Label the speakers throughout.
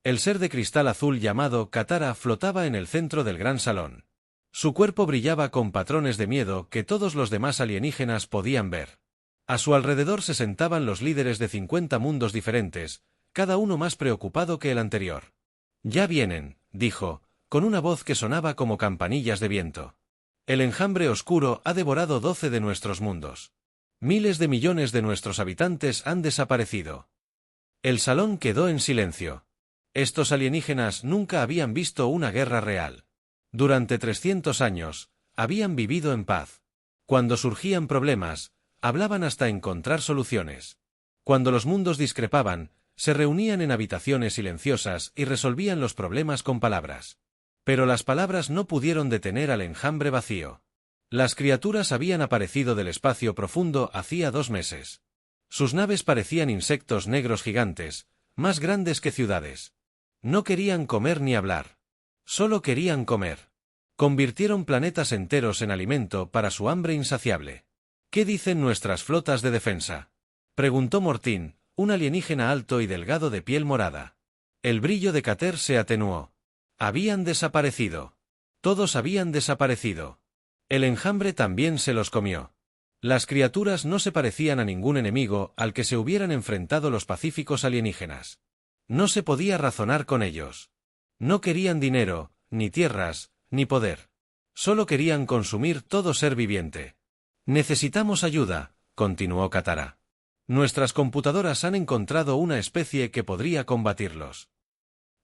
Speaker 1: El ser de cristal azul llamado Katara flotaba en el centro del gran salón. Su cuerpo brillaba con patrones de miedo que todos los demás alienígenas podían ver. A su alrededor se sentaban los líderes de 50 mundos diferentes, cada uno más preocupado que el anterior. «Ya vienen», dijo, con una voz que sonaba como campanillas de viento. «El enjambre oscuro ha devorado 12 de nuestros mundos. Miles de millones de nuestros habitantes han desaparecido». El salón quedó en silencio. Estos alienígenas nunca habían visto una guerra real. Durante 300 años, habían vivido en paz. Cuando surgían problemas, hablaban hasta encontrar soluciones. Cuando los mundos discrepaban, se reunían en habitaciones silenciosas y resolvían los problemas con palabras. Pero las palabras no pudieron detener al enjambre vacío. Las criaturas habían aparecido del espacio profundo hacía 2 meses. Sus naves parecían insectos negros gigantes, más grandes que ciudades. No querían comer ni hablar. Solo querían comer. Convirtieron planetas enteros en alimento para su hambre insaciable. «¿Qué dicen nuestras flotas de defensa?», preguntó Mortín, un alienígena alto y delgado de piel morada. El brillo de Cater se atenuó. Habían desaparecido. Todos habían desaparecido. El enjambre también se los comió. Las criaturas no se parecían a ningún enemigo al que se hubieran enfrentado los pacíficos alienígenas. No se podía razonar con ellos. No querían dinero, ni tierras, ni poder. Solo querían consumir todo ser viviente. «Necesitamos ayuda», continuó Katara. «Nuestras computadoras han encontrado una especie que podría combatirlos».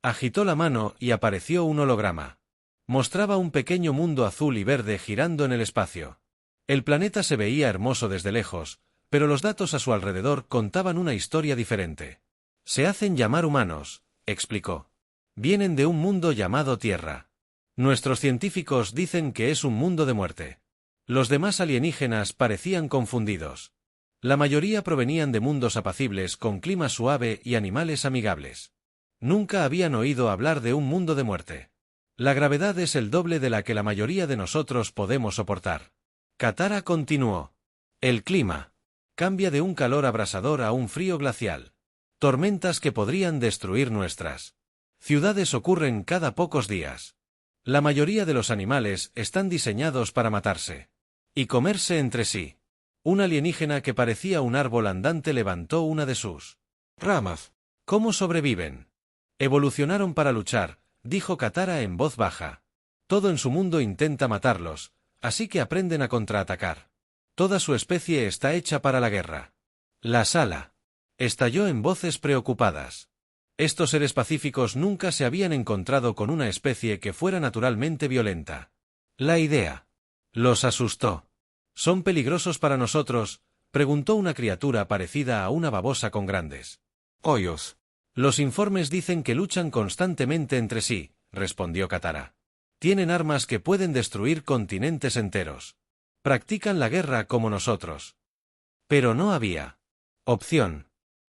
Speaker 1: Agitó la mano y apareció un holograma. Mostraba un pequeño mundo azul y verde girando en el espacio. El planeta se veía hermoso desde lejos, pero los datos a su alrededor contaban una historia diferente. «Se hacen llamar humanos», explicó. «Vienen de un mundo llamado Tierra. Nuestros científicos dicen que es un mundo de muerte». Los demás alienígenas parecían confundidos. La mayoría provenían de mundos apacibles con clima suave y animales amigables. Nunca habían oído hablar de un mundo de muerte. «La gravedad es el doble de la que la mayoría de nosotros podemos soportar». Katara continuó. «El clima cambia de un calor abrasador a un frío glacial. Tormentas que podrían destruir nuestras ciudades ocurren cada pocos días. La mayoría de los animales están diseñados para matarse y comerse entre sí». Un alienígena que parecía un árbol andante levantó una de sus ramas. «¿Cómo sobreviven?». «Evolucionaron para luchar», dijo Katara en voz baja. «Todo en su mundo intenta matarlos, así que aprenden a contraatacar. Toda su especie está hecha para la guerra». La sala estalló en voces preocupadas. Estos seres pacíficos nunca se habían encontrado con una especie que fuera naturalmente violenta. La idea los asustó. «¿Son peligrosos para nosotros?», preguntó una criatura parecida a una babosa con grandes hoyos. «Los informes dicen que luchan constantemente entre sí», respondió Katara. «Tienen armas que pueden destruir continentes enteros. Practican la guerra como nosotros». Pero no había opción.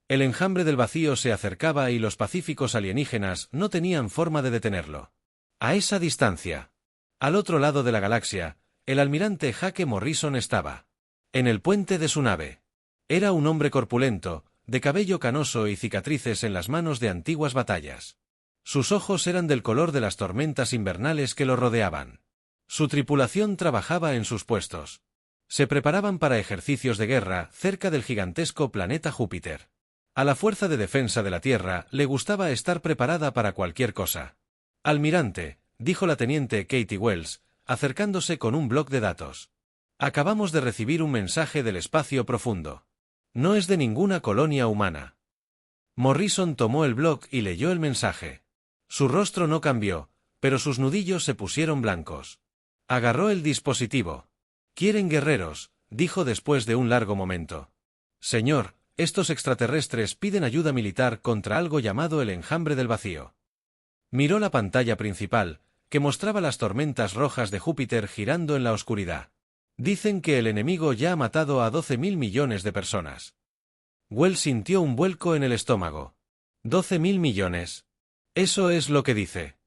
Speaker 1: El enjambre del vacío se acercaba y los pacíficos alienígenas no tenían forma de detenerlo. A esa distancia, al otro lado de la galaxia, el almirante Hake Morrison estaba en el puente de su nave. Era un hombre corpulento, de cabello canoso y cicatrices en las manos de antiguas batallas. Sus ojos eran del color de las tormentas invernales que lo rodeaban. Su tripulación trabajaba en sus puestos. Se preparaban para ejercicios de guerra cerca del gigantesco planeta Júpiter. A la Fuerza de Defensa de la Tierra le gustaba estar preparada para cualquier cosa. «Almirante», dijo la teniente Katie Wells, acercándose con un bloc de datos. «Acabamos de recibir un mensaje del espacio profundo. No es de ninguna colonia humana». Morrison tomó el bloc y leyó el mensaje. Su rostro no cambió, pero sus nudillos se pusieron blancos. Agarró el dispositivo. «Quieren guerreros», dijo después de un largo momento. «Señor, estos extraterrestres piden ayuda militar contra algo llamado el enjambre del vacío». Miró la pantalla principal, que mostraba las tormentas rojas de Júpiter girando en la oscuridad. «Dicen que el enemigo ya ha matado a 12.000 millones de personas». Wells sintió un vuelco en el estómago. «¿12.000 millones? Eso es lo que dice».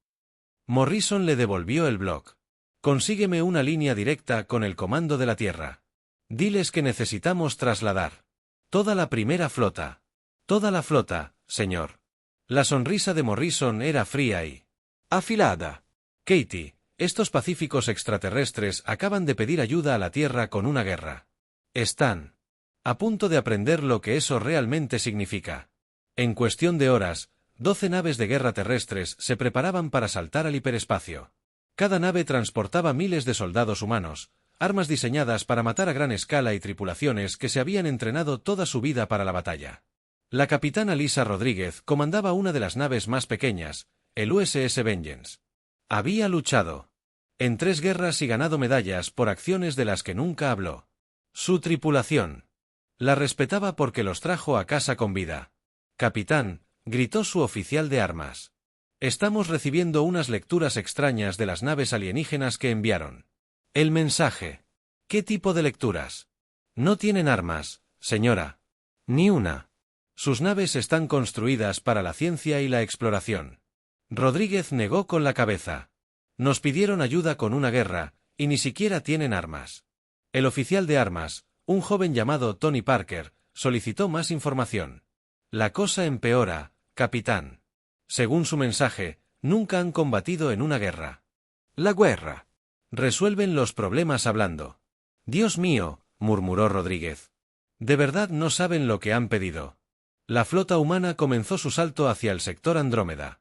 Speaker 1: Morrison le devolvió el bloc. «Consígueme una línea directa con el comando de la Tierra. Diles que necesitamos trasladar toda la primera flota». «Toda la flota, señor». La sonrisa de Morrison era fría y afilada. Katie, estos pacíficos extraterrestres acaban de pedir ayuda a la Tierra con una guerra. Están a punto de aprender lo que eso realmente significa. En cuestión de horas, 12 naves de guerra terrestres se preparaban para saltar al hiperespacio. Cada nave transportaba miles de soldados humanos, armas diseñadas para matar a gran escala y tripulaciones que se habían entrenado toda su vida para la batalla. La capitana Lisa Rodríguez comandaba una de las naves más pequeñas, el USS Vengeance. Había luchado en 3 guerras y ganado medallas por acciones de las que nunca habló. Su tripulación la respetaba porque los trajo a casa con vida. «Capitán», gritó su oficial de armas. «Estamos recibiendo unas lecturas extrañas de las naves alienígenas que enviaron». «El mensaje». «¿Qué tipo de lecturas?» «No tienen armas, señora». «Ni una». «Sus naves están construidas para la ciencia y la exploración». Rodríguez negó con la cabeza. «Nos pidieron ayuda con una guerra, y ni siquiera tienen armas». El oficial de armas, un joven llamado Tony Parker, solicitó más información. «La cosa empeora, capitán. Según su mensaje, nunca han combatido en una guerra». «La guerra. Resuelven los problemas hablando». «Dios mío», murmuró Rodríguez. «De verdad no saben lo que han pedido». La flota humana comenzó su salto hacia el sector Andrómeda.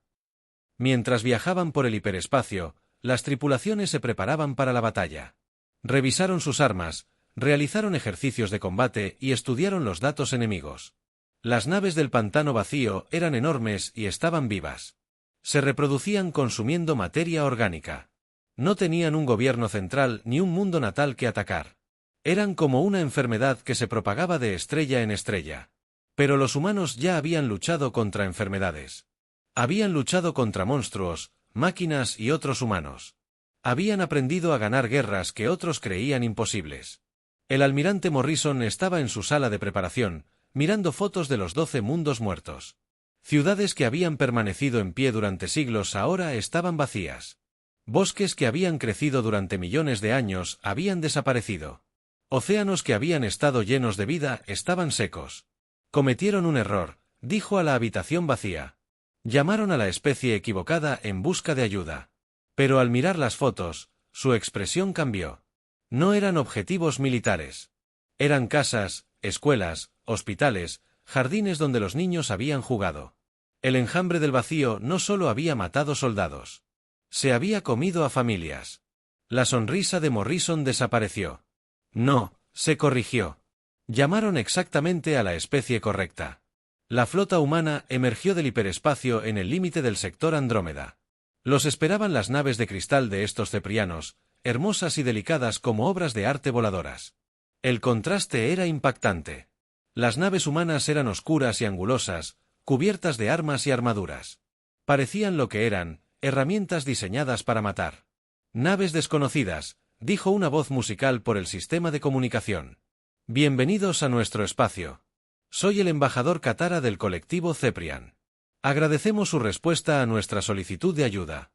Speaker 1: Mientras viajaban por el hiperespacio, las tripulaciones se preparaban para la batalla. Revisaron sus armas, realizaron ejercicios de combate y estudiaron los datos enemigos. Las naves del pantano vacío eran enormes y estaban vivas. Se reproducían consumiendo materia orgánica. No tenían un gobierno central ni un mundo natal que atacar. Eran como una enfermedad que se propagaba de estrella en estrella. Pero los humanos ya habían luchado contra enfermedades. Habían luchado contra monstruos, máquinas y otros humanos. Habían aprendido a ganar guerras que otros creían imposibles. El almirante Morrison estaba en su sala de preparación, mirando fotos de los 12 mundos muertos. Ciudades que habían permanecido en pie durante siglos ahora estaban vacías. Bosques que habían crecido durante millones de años habían desaparecido. Océanos que habían estado llenos de vida estaban secos. Cometieron un error, dijo a la habitación vacía. Llamaron a la especie equivocada en busca de ayuda. Pero al mirar las fotos, su expresión cambió. No eran objetivos militares. Eran casas, escuelas, hospitales, jardines donde los niños habían jugado. El enjambre del vacío no solo había matado soldados. Se había comido a familias. La sonrisa de Morrison desapareció. No, se corrigió. Llamaron exactamente a la especie correcta. La flota humana emergió del hiperespacio en el límite del sector Andrómeda. Los esperaban las naves de cristal de estos ceprianos, hermosas y delicadas como obras de arte voladoras. El contraste era impactante. Las naves humanas eran oscuras y angulosas, cubiertas de armas y armaduras. Parecían lo que eran, herramientas diseñadas para matar. «Naves desconocidas», dijo una voz musical por el sistema de comunicación. «Bienvenidos a nuestro espacio. Soy el embajador Katara del colectivo Ceprian. Agradecemos su respuesta a nuestra solicitud de ayuda».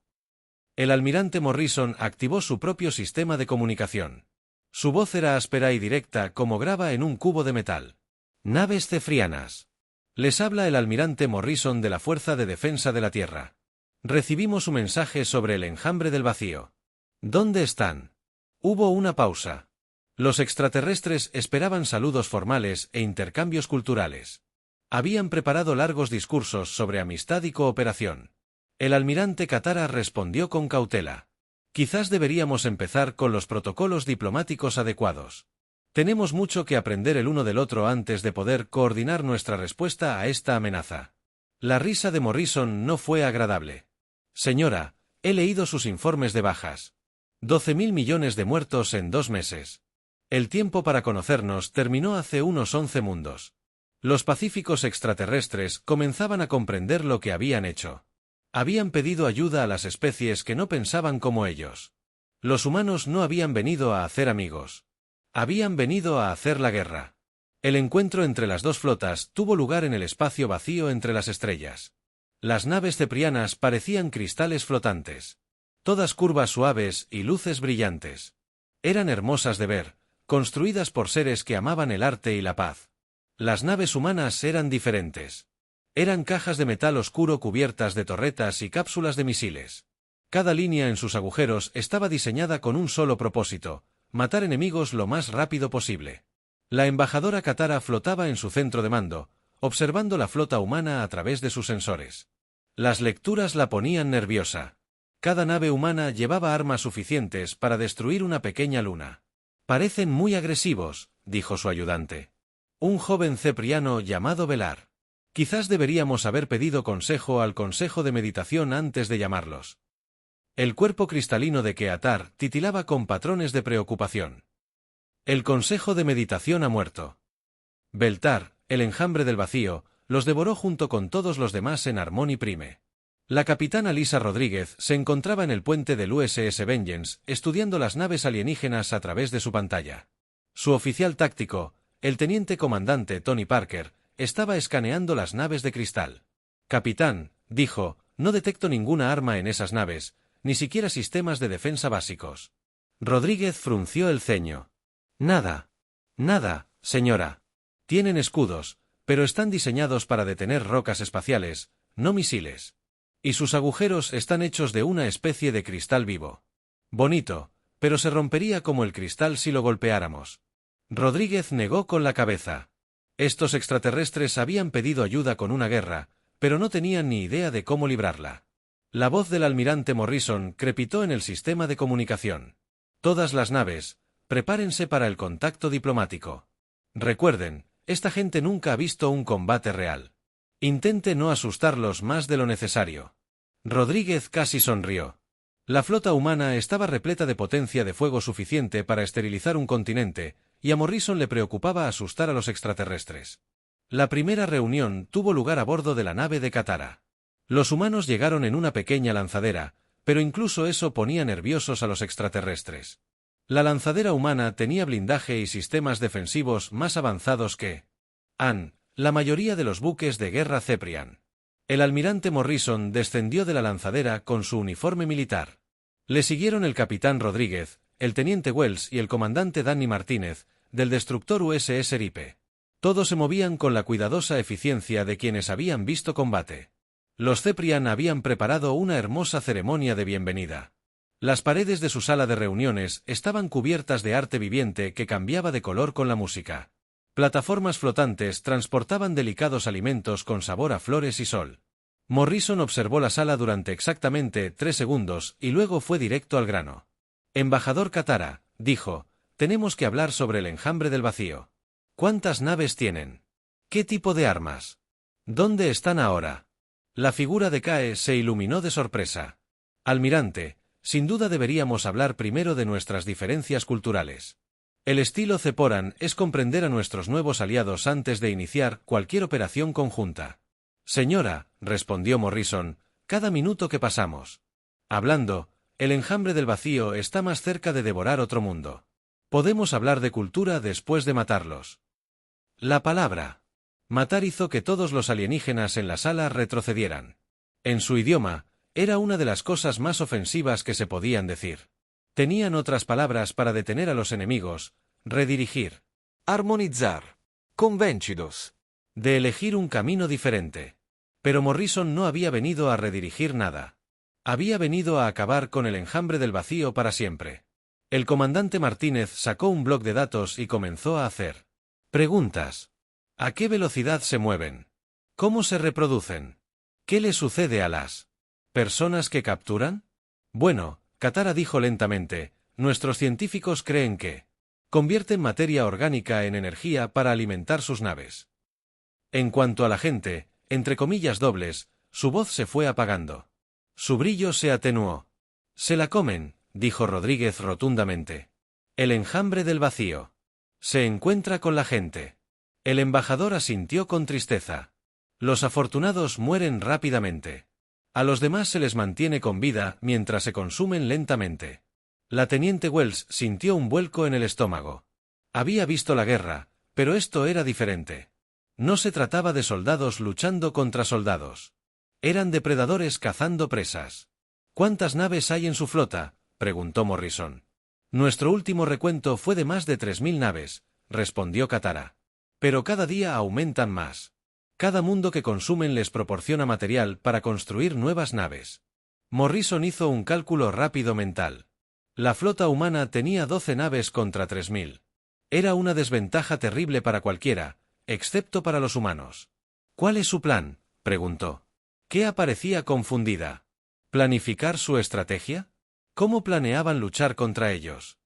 Speaker 1: El almirante Morrison activó su propio sistema de comunicación. Su voz era áspera y directa como grava en un cubo de metal. «Naves cefrianas. Les habla el almirante Morrison de la Fuerza de Defensa de la Tierra. Recibimos su mensaje sobre el enjambre del vacío. ¿Dónde están?» Hubo una pausa. Los extraterrestres esperaban saludos formales e intercambios culturales. Habían preparado largos discursos sobre amistad y cooperación. El almirante Katara respondió con cautela. «Quizás deberíamos empezar con los protocolos diplomáticos adecuados. Tenemos mucho que aprender el uno del otro antes de poder coordinar nuestra respuesta a esta amenaza». La risa de Morrison no fue agradable. «Señora, he leído sus informes de bajas. 12.000 millones de muertos en 2 meses. El tiempo para conocernos terminó hace unos 11 mundos». Los pacíficos extraterrestres comenzaban a comprender lo que habían hecho. Habían pedido ayuda a las especies que no pensaban como ellos. Los humanos no habían venido a hacer amigos. Habían venido a hacer la guerra. El encuentro entre las dos flotas tuvo lugar en el espacio vacío entre las estrellas. Las naves ceprianas parecían cristales flotantes. Todas curvas suaves y luces brillantes. Eran hermosas de ver, construidas por seres que amaban el arte y la paz. Las naves humanas eran diferentes. Eran cajas de metal oscuro cubiertas de torretas y cápsulas de misiles. Cada línea en sus agujeros estaba diseñada con un solo propósito: matar enemigos lo más rápido posible. La embajadora Katara flotaba en su centro de mando, observando la flota humana a través de sus sensores. Las lecturas la ponían nerviosa. Cada nave humana llevaba armas suficientes para destruir una pequeña luna. «Parecen muy agresivos», dijo su ayudante. Un joven cepriano llamado Velar. «Quizás deberíamos haber pedido consejo al Consejo de Meditación antes de llamarlos». El cuerpo cristalino de Keatar titilaba con patrones de preocupación. El Consejo de Meditación ha muerto. Beltar, el enjambre del vacío, los devoró junto con todos los demás en Harmony Prime. La capitana Lisa Rodríguez se encontraba en el puente del USS Vengeance, estudiando las naves alienígenas a través de su pantalla. Su oficial táctico, el teniente comandante Tony Parker, estaba escaneando las naves de cristal. «Capitán», dijo, «no detecto ninguna arma en esas naves, ni siquiera sistemas de defensa básicos». Rodríguez frunció el ceño. «Nada. Nada, señora. Tienen escudos, pero están diseñados para detener rocas espaciales, no misiles. Y sus agujeros están hechos de una especie de cristal vivo. Bonito, pero se rompería como el cristal si lo golpeáramos». Rodríguez negó con la cabeza. Estos extraterrestres habían pedido ayuda con una guerra, pero no tenían ni idea de cómo librarla. La voz del almirante Morrison crepitó en el sistema de comunicación. «Todas las naves, prepárense para el contacto diplomático. Recuerden, esta gente nunca ha visto un combate real. Intente no asustarlos más de lo necesario». Rodríguez casi sonrió. La flota humana estaba repleta de potencia de fuego suficiente para esterilizar un continente, y a Morrison le preocupaba asustar a los extraterrestres. La primera reunión tuvo lugar a bordo de la nave de Katara. Los humanos llegaron en una pequeña lanzadera, pero incluso eso ponía nerviosos a los extraterrestres. La lanzadera humana tenía blindaje y sistemas defensivos más avanzados que la mayoría de los buques de guerra Ceprian. El almirante Morrison descendió de la lanzadera con su uniforme militar. Le siguieron el capitán Rodríguez, el teniente Wells y el comandante Danny Martínez, del destructor USS Ripe. Todos se movían con la cuidadosa eficiencia de quienes habían visto combate. Los Ceprian habían preparado una hermosa ceremonia de bienvenida. Las paredes de su sala de reuniones estaban cubiertas de arte viviente que cambiaba de color con la música. Plataformas flotantes transportaban delicados alimentos con sabor a flores y sol. Morrison observó la sala durante exactamente 3 segundos y luego fue directo al grano. «Embajador Katara», dijo, «tenemos que hablar sobre el enjambre del vacío. ¿Cuántas naves tienen? ¿Qué tipo de armas? ¿Dónde están ahora?» La figura de Kae se iluminó de sorpresa. «Almirante, sin duda deberíamos hablar primero de nuestras diferencias culturales. El estilo Ceporan es comprender a nuestros nuevos aliados antes de iniciar cualquier operación conjunta». «Señora», respondió Morrison, «cada minuto que pasamos hablando, el enjambre del vacío está más cerca de devorar otro mundo. Podemos hablar de cultura después de matarlos». La palabra matar hizo que todos los alienígenas en la sala retrocedieran. En su idioma, era una de las cosas más ofensivas que se podían decir. Tenían otras palabras para detener a los enemigos: redirigir, armonizar, convencidos, de elegir un camino diferente. Pero Morrison no había venido a redirigir nada. Había venido a acabar con el enjambre del vacío para siempre. El comandante Martínez sacó un bloc de datos y comenzó a hacer preguntas. ¿A qué velocidad se mueven? ¿Cómo se reproducen? ¿Qué le sucede a las personas que capturan? Bueno, Katara dijo lentamente, nuestros científicos creen que convierten materia orgánica en energía para alimentar sus naves. En cuanto a la gente, entre comillas dobles, su voz se fue apagando. Su brillo se atenuó. «Se la comen», dijo Rodríguez rotundamente. «El enjambre del vacío. Se encuentra con la gente». El embajador asintió con tristeza. «Los afortunados mueren rápidamente. A los demás se les mantiene con vida mientras se consumen lentamente». La teniente Wells sintió un vuelco en el estómago. Había visto la guerra, pero esto era diferente. No se trataba de soldados luchando contra soldados. Eran depredadores cazando presas. «¿Cuántas naves hay en su flota?», preguntó Morrison. «Nuestro último recuento fue de más de 3000 naves», respondió Katara. «Pero cada día aumentan más. Cada mundo que consumen les proporciona material para construir nuevas naves. Morrison hizo un cálculo rápido mental. La flota humana tenía 12 naves contra 3000. Era una desventaja terrible para cualquiera, excepto para los humanos. ¿Cuál es su plan?, preguntó. Kea parecía confundida. ¿Planificar su estrategia? ¿Cómo planeaban luchar contra ellos?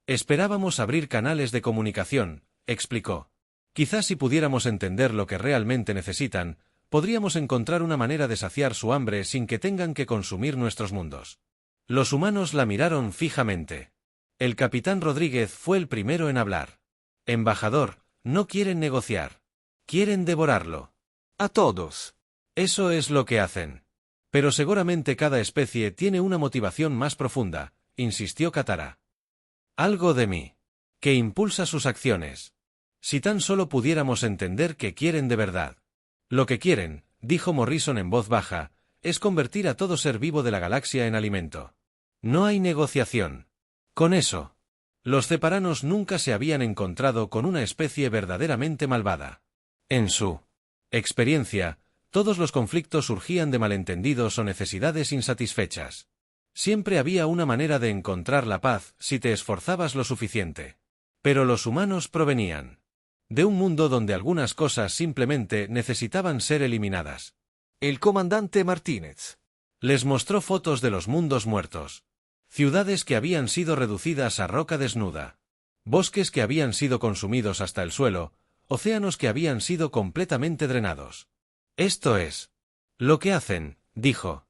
Speaker 1: Esperábamos abrir canales de comunicación, explicó. Quizás si pudiéramos entender lo que realmente necesitan, podríamos encontrar una manera de saciar su hambre sin que tengan que consumir nuestros mundos. Los humanos la miraron fijamente. El capitán Rodríguez fue el primero en hablar. Embajador, no quieren negociar. Quieren devorarlo.
Speaker 2: A todos.
Speaker 1: Eso es lo que hacen. Pero seguramente cada especie tiene una motivación más profunda, insistió Katara. Algo de mí. Que impulsa sus acciones. Si tan solo pudiéramos entender qué quieren de verdad. Lo que quieren, dijo Morrison en voz baja, es convertir a todo ser vivo de la galaxia en alimento. No hay negociación. Con eso. Los Ceparanos nunca se habían encontrado con una especie verdaderamente malvada. En su experiencia, todos los conflictos surgían de malentendidos o necesidades insatisfechas. Siempre había una manera de encontrar la paz si te esforzabas lo suficiente. Pero los humanos provenían de un mundo donde algunas cosas simplemente necesitaban ser eliminadas.
Speaker 2: El comandante Martínez
Speaker 1: les mostró fotos de los mundos muertos. Ciudades que habían sido reducidas a roca desnuda. Bosques que habían sido consumidos hasta el suelo, océanos que habían sido completamente drenados. Esto es lo que hacen, dijo.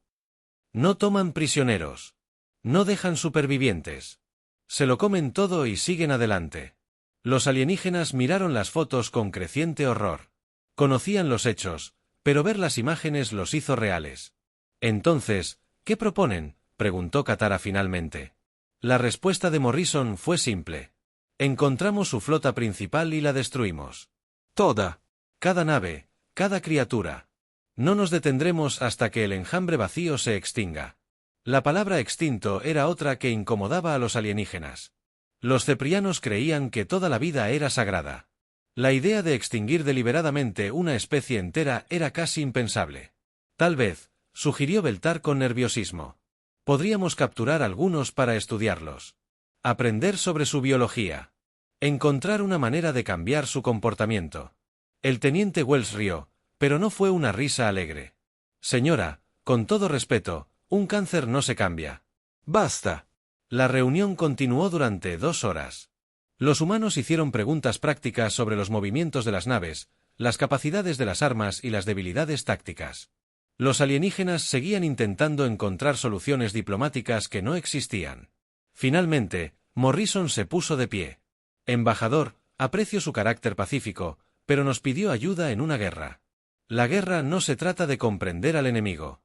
Speaker 1: No toman prisioneros. No dejan supervivientes. Se lo comen todo y siguen adelante. Los alienígenas miraron las fotos con creciente horror. Conocían los hechos, pero ver las imágenes los hizo reales. Entonces, ¿qué proponen?, preguntó Katara finalmente. La respuesta de Morrison fue simple. Encontramos su flota principal y la destruimos.
Speaker 2: Toda.
Speaker 1: Cada nave, cada criatura. No nos detendremos hasta que el enjambre vacío se extinga. La palabra extinto era otra que incomodaba a los alienígenas. Los ceprianos creían que toda la vida era sagrada. La idea de extinguir deliberadamente una especie entera era casi impensable. Tal vez, sugirió Beltar con nerviosismo. Podríamos capturar algunos para estudiarlos. Aprender sobre su biología. Encontrar una manera de cambiar su comportamiento. El teniente Wells rió, pero no fue una risa alegre. Señora, con todo respeto, un cáncer no se cambia.
Speaker 2: Basta.
Speaker 1: La reunión continuó durante 2 horas. Los humanos hicieron preguntas prácticas sobre los movimientos de las naves, las capacidades de las armas y las debilidades tácticas. Los alienígenas seguían intentando encontrar soluciones diplomáticas que no existían. Finalmente, Morrison se puso de pie. Embajador, aprecio su carácter pacífico, pero nos pidió ayuda en una guerra. La guerra no se trata de comprender al enemigo.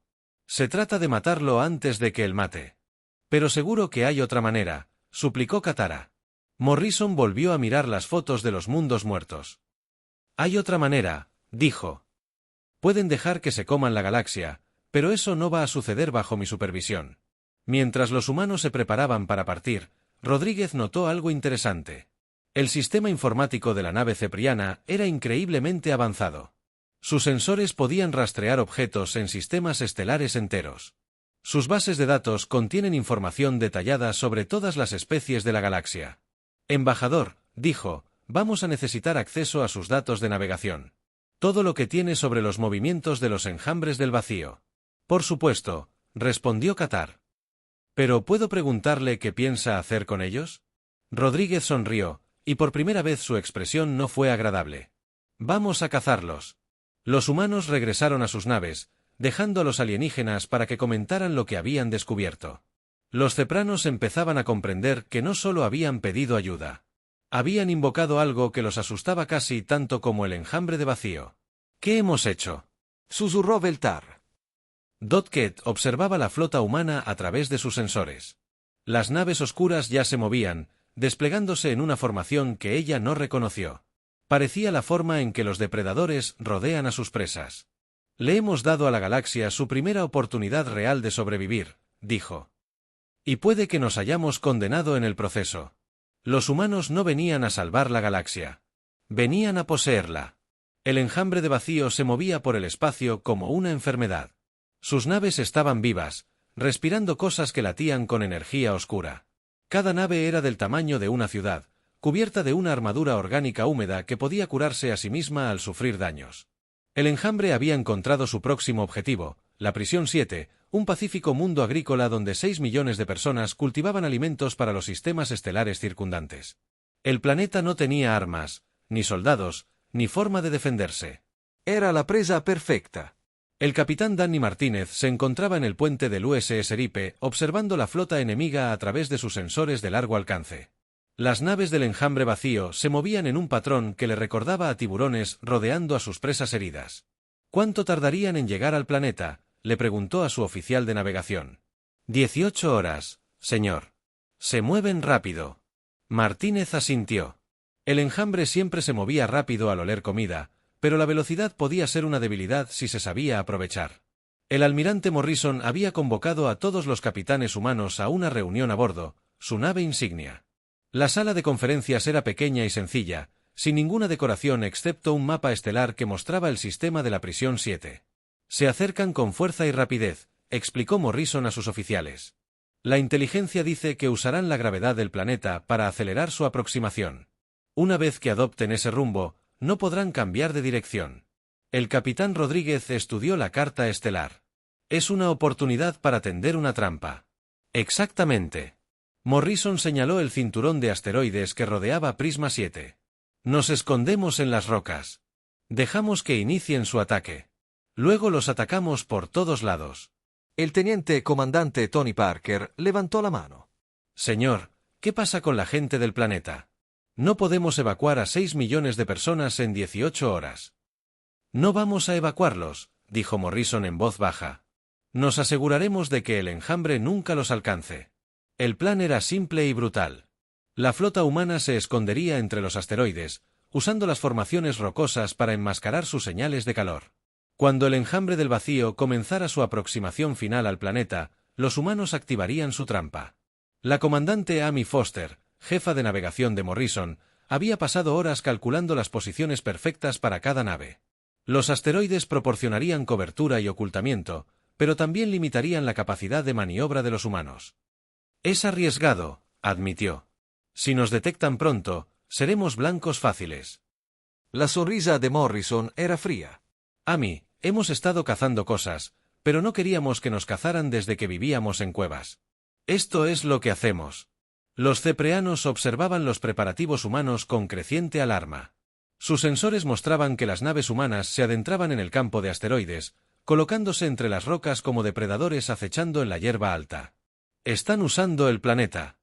Speaker 1: Se trata de matarlo antes de que él mate. Pero seguro que hay otra manera, suplicó Katara. Morrison volvió a mirar las fotos de los mundos muertos. Hay otra manera, dijo. Pueden dejar que se coman la galaxia, pero eso no va a suceder bajo mi supervisión. Mientras los humanos se preparaban para partir, Rodríguez notó algo interesante. El sistema informático de la nave cepriana era increíblemente avanzado. Sus sensores podían rastrear objetos en sistemas estelares enteros. Sus bases de datos contienen información detallada sobre todas las especies de la galaxia. Embajador, dijo, vamos a necesitar acceso a sus datos de navegación. Todo lo que tiene sobre los movimientos de los enjambres del vacío. Por supuesto, respondió Katar. ¿Pero puedo preguntarle qué piensa hacer con ellos? Rodríguez sonrió, y por primera vez su expresión no fue agradable. Vamos a cazarlos. Los humanos regresaron a sus naves, dejando a los alienígenas para que comentaran lo que habían descubierto. Los cepranos empezaban a comprender que no solo habían pedido ayuda. Habían invocado algo que los asustaba casi tanto como el enjambre de vacío. ¿Qué hemos hecho?,
Speaker 2: susurró Beltar.
Speaker 1: Dotket observaba la flota humana a través de sus sensores. Las naves oscuras ya se movían, desplegándose en una formación que ella no reconoció. Parecía la forma en que los depredadores rodean a sus presas. Le hemos dado a la galaxia su primera oportunidad real de sobrevivir, dijo. Y puede que nos hayamos condenado en el proceso. Los humanos no venían a salvar la galaxia. Venían a poseerla. El enjambre de vacío se movía por el espacio como una enfermedad. Sus naves estaban vivas, respirando cosas que latían con energía oscura. Cada nave era del tamaño de una ciudad, cubierta de una armadura orgánica húmeda que podía curarse a sí misma al sufrir daños. El enjambre había encontrado su próximo objetivo, la Prisión 7, un pacífico mundo agrícola donde 6 millones de personas cultivaban alimentos para los sistemas estelares circundantes. El planeta no tenía armas, ni soldados, ni forma de defenderse.
Speaker 2: Era la presa perfecta.
Speaker 1: El capitán Danny Martínez se encontraba en el puente del USS Ripe observando la flota enemiga a través de sus sensores de largo alcance. Las naves del enjambre vacío se movían en un patrón que le recordaba a tiburones rodeando a sus presas heridas. ¿Cuánto tardarían en llegar al planeta?, le preguntó a su oficial de navegación. 18 horas, señor. Se mueven rápido. Martínez asintió. El enjambre siempre se movía rápido al oler comida, pero la velocidad podía ser una debilidad si se sabía aprovechar. El almirante Morrison había convocado a todos los capitanes humanos a una reunión a bordo, su nave insignia. La sala de conferencias era pequeña y sencilla, sin ninguna decoración excepto un mapa estelar que mostraba el sistema de la Prisión 7. Se acercan con fuerza y rapidez, explicó Morrison a sus oficiales. La inteligencia dice que usarán la gravedad del planeta para acelerar su aproximación. Una vez que adopten ese rumbo, no podrán cambiar de dirección. El capitán Rodríguez estudió la carta estelar. Es una oportunidad para tender una trampa. Exactamente. Morrison señaló el cinturón de asteroides que rodeaba Prisma 7. Nos escondemos en las rocas. Dejamos que inicien su ataque. Luego los atacamos por todos lados.
Speaker 2: El teniente comandante Tony Parker levantó la mano.
Speaker 1: Señor, ¿qué pasa con la gente del planeta? No podemos evacuar a 6 millones de personas en 18 horas. No vamos a evacuarlos, dijo Morrison en voz baja. Nos aseguraremos de que el enjambre nunca los alcance. El plan era simple y brutal. La flota humana se escondería entre los asteroides, usando las formaciones rocosas para enmascarar sus señales de calor. Cuando el enjambre del vacío comenzara su aproximación final al planeta, los humanos activarían su trampa. La comandante Amy Foster, jefa de navegación de Morrison, había pasado horas calculando las posiciones perfectas para cada nave. Los asteroides proporcionarían cobertura y ocultamiento, pero también limitarían la capacidad de maniobra de los humanos. Es arriesgado, admitió. Si nos detectan pronto, seremos blancos fáciles.
Speaker 2: La sonrisa de Morrison era fría.
Speaker 1: Amy, hemos estado cazando cosas, pero no queríamos que nos cazaran desde que vivíamos en cuevas. Esto es lo que hacemos. Los cepreanos observaban los preparativos humanos con creciente alarma. Sus sensores mostraban que las naves humanas se adentraban en el campo de asteroides, colocándose entre las rocas como depredadores acechando en la hierba alta. Están usando el planeta.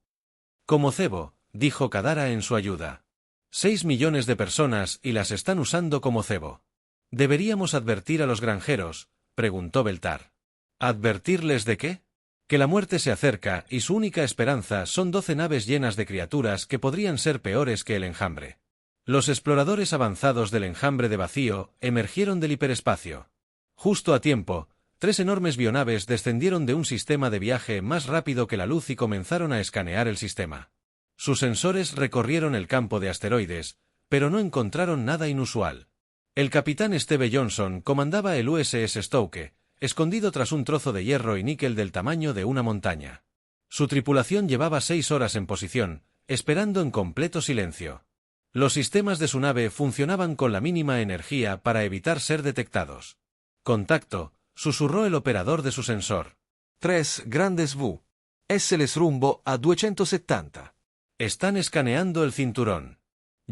Speaker 1: Como cebo, dijo Kadara en su ayuda. 6 millones de personas y las están usando como cebo. ¿Deberíamos advertir a los granjeros?, preguntó Beltar. ¿Advertirles de qué? Que la muerte se acerca y su única esperanza son 12 naves llenas de criaturas que podrían ser peores que el enjambre. Los exploradores avanzados del enjambre de vacío emergieron del hiperespacio. Justo a tiempo, 3 enormes bionaves descendieron de un sistema de viaje más rápido que la luz y comenzaron a escanear el sistema. Sus sensores recorrieron el campo de asteroides, pero no encontraron nada inusual. El capitán Steve Johnson comandaba el USS Stoke, escondido tras un trozo de hierro y níquel del tamaño de una montaña. Su tripulación llevaba 6 horas en posición, esperando en completo silencio. Los sistemas de su nave funcionaban con la mínima energía para evitar ser detectados. Contacto, susurró el operador de su sensor.
Speaker 2: 3 grandes V. SLS rumbo a 270.
Speaker 1: Están escaneando el cinturón.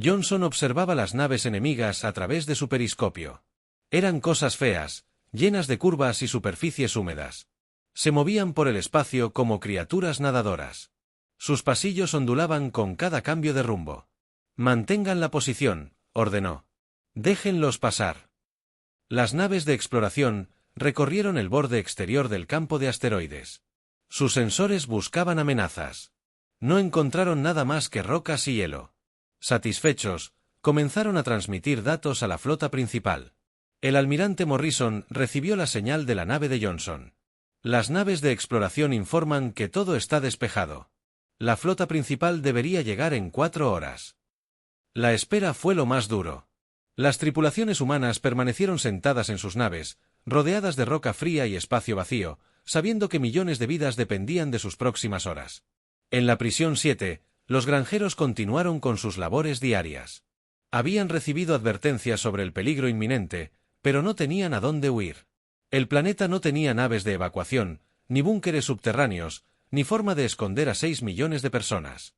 Speaker 1: Johnson observaba las naves enemigas a través de su periscopio. Eran cosas feas, llenas de curvas y superficies húmedas. Se movían por el espacio como criaturas nadadoras. Sus pasillos ondulaban con cada cambio de rumbo. Mantengan la posición, ordenó. Déjenlos pasar. Las naves de exploración recorrieron el borde exterior del campo de asteroides. Sus sensores buscaban amenazas. No encontraron nada más que rocas y hielo. Satisfechos, comenzaron a transmitir datos a la flota principal. El almirante Morrison recibió la señal de la nave de Johnson. Las naves de exploración informan que todo está despejado. La flota principal debería llegar en 4 horas. La espera fue lo más duro. Las tripulaciones humanas permanecieron sentadas en sus naves, rodeadas de roca fría y espacio vacío, sabiendo que millones de vidas dependían de sus próximas horas. En la prisión 7, los granjeros continuaron con sus labores diarias. Habían recibido advertencias sobre el peligro inminente, pero no tenían a dónde huir. El planeta no tenía naves de evacuación, ni búnkeres subterráneos, ni forma de esconder a 6 millones de personas.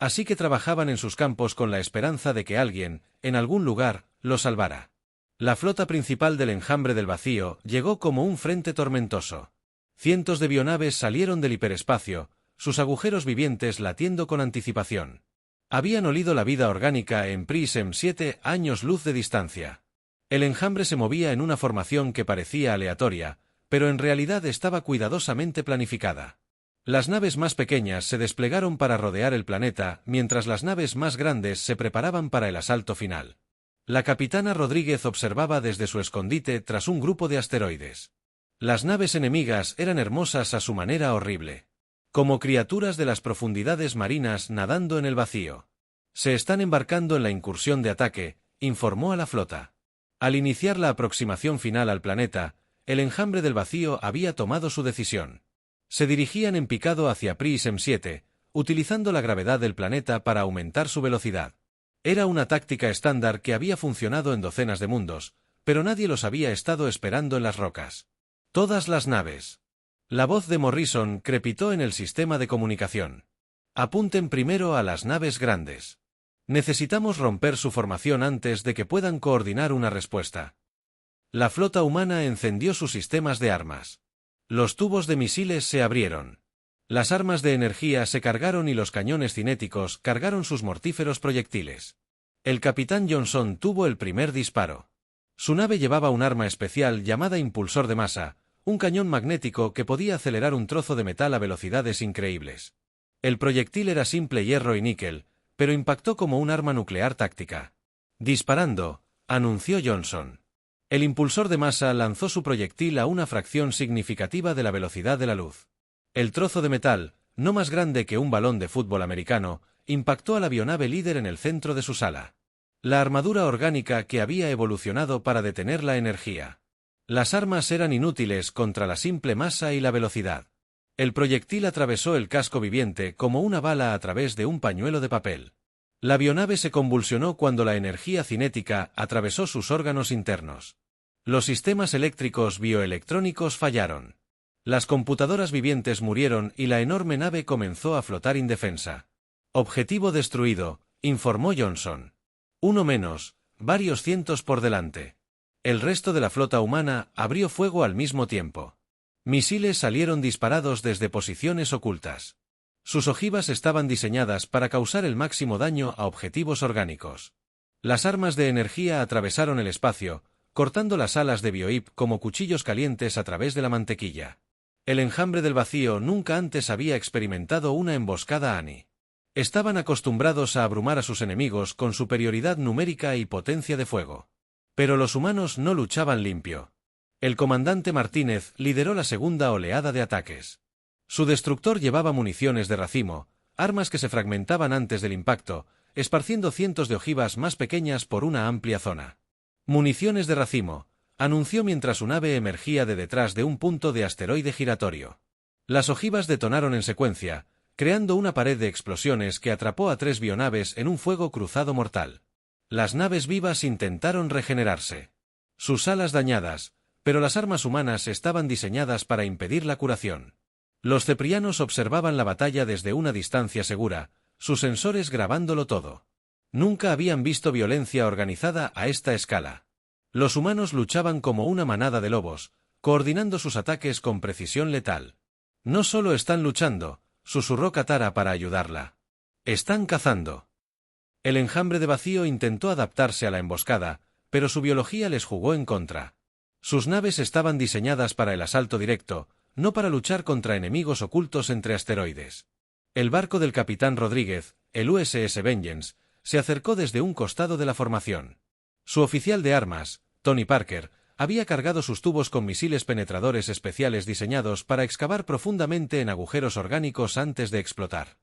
Speaker 1: Así que trabajaban en sus campos con la esperanza de que alguien, en algún lugar, los salvara. La flota principal del Enjambre del Vacío llegó como un frente tormentoso. Cientos de bionaves salieron del hiperespacio, sus agujeros vivientes latiendo con anticipación. Habían olido la vida orgánica en Prism 7 años luz de distancia. El enjambre se movía en una formación que parecía aleatoria, pero en realidad estaba cuidadosamente planificada. Las naves más pequeñas se desplegaron para rodear el planeta, mientras las naves más grandes se preparaban para el asalto final. La capitana Rodríguez observaba desde su escondite tras un grupo de asteroides. Las naves enemigas eran hermosas a su manera horrible. Como criaturas de las profundidades marinas nadando en el vacío. Se están embarcando en la incursión de ataque, informó a la flota. Al iniciar la aproximación final al planeta, el Enjambre del Vacío había tomado su decisión. Se dirigían en picado hacia Prism 7, utilizando la gravedad del planeta para aumentar su velocidad. Era una táctica estándar que había funcionado en docenas de mundos, pero nadie los había estado esperando en las rocas. Todas las naves. La voz de Morrison crepitó en el sistema de comunicación. Apunten primero a las naves grandes. Necesitamos romper su formación antes de que puedan coordinar una respuesta. La flota humana encendió sus sistemas de armas. Los tubos de misiles se abrieron. Las armas de energía se cargaron y los cañones cinéticos cargaron sus mortíferos proyectiles. El capitán Johnson tuvo el primer disparo. Su nave llevaba un arma especial llamada impulsor de masa, un cañón magnético que podía acelerar un trozo de metal a velocidades increíbles. El proyectil era simple hierro y níquel, pero impactó como un arma nuclear táctica. Disparando, anunció Johnson. El impulsor de masa lanzó su proyectil a una fracción significativa de la velocidad de la luz. El trozo de metal, no más grande que un balón de fútbol americano, impactó a la avionave líder en el centro de su sala. La armadura orgánica que había evolucionado para detener la energía. Las armas eran inútiles contra la simple masa y la velocidad. El proyectil atravesó el casco viviente como una bala a través de un pañuelo de papel. La avionave se convulsionó cuando la energía cinética atravesó sus órganos internos. Los sistemas eléctricos bioelectrónicos fallaron. Las computadoras vivientes murieron y la enorme nave comenzó a flotar indefensa. Objetivo destruido, informó Johnson. Uno menos, varios cientos por delante. El resto de la flota humana abrió fuego al mismo tiempo. Misiles salieron disparados desde posiciones ocultas. Sus ojivas estaban diseñadas para causar el máximo daño a objetivos orgánicos. Las armas de energía atravesaron el espacio, cortando las alas de Bioip como cuchillos calientes a través de la mantequilla. El Enjambre del Vacío nunca antes había experimentado una emboscada ANI. Estaban acostumbrados a abrumar a sus enemigos con superioridad numérica y potencia de fuego. Pero los humanos no luchaban limpio. El comandante Martínez lideró la segunda oleada de ataques. Su destructor llevaba municiones de racimo, armas que se fragmentaban antes del impacto, esparciendo cientos de ojivas más pequeñas por una amplia zona. Municiones de racimo, anunció mientras su nave emergía de detrás de un punto de asteroide giratorio. Las ojivas detonaron en secuencia, creando una pared de explosiones que atrapó a 3 bionaves en un fuego cruzado mortal. Las naves vivas intentaron regenerarse. Sus alas dañadas, pero las armas humanas estaban diseñadas para impedir la curación. Los ceprianos observaban la batalla desde una distancia segura, sus sensores grabándolo todo. Nunca habían visto violencia organizada a esta escala. Los humanos luchaban como una manada de lobos, coordinando sus ataques con precisión letal. No solo están luchando, susurró Katara para ayudarla. Están cazando. El Enjambre de Vacío intentó adaptarse a la emboscada, pero su biología les jugó en contra. Sus naves estaban diseñadas para el asalto directo, no para luchar contra enemigos ocultos entre asteroides. El barco del capitán Rodríguez, el USS Vengeance, se acercó desde un costado de la formación. Su oficial de armas, Tony Parker, había cargado sus tubos con misiles penetradores especiales diseñados para excavar profundamente en agujeros orgánicos antes de explotar.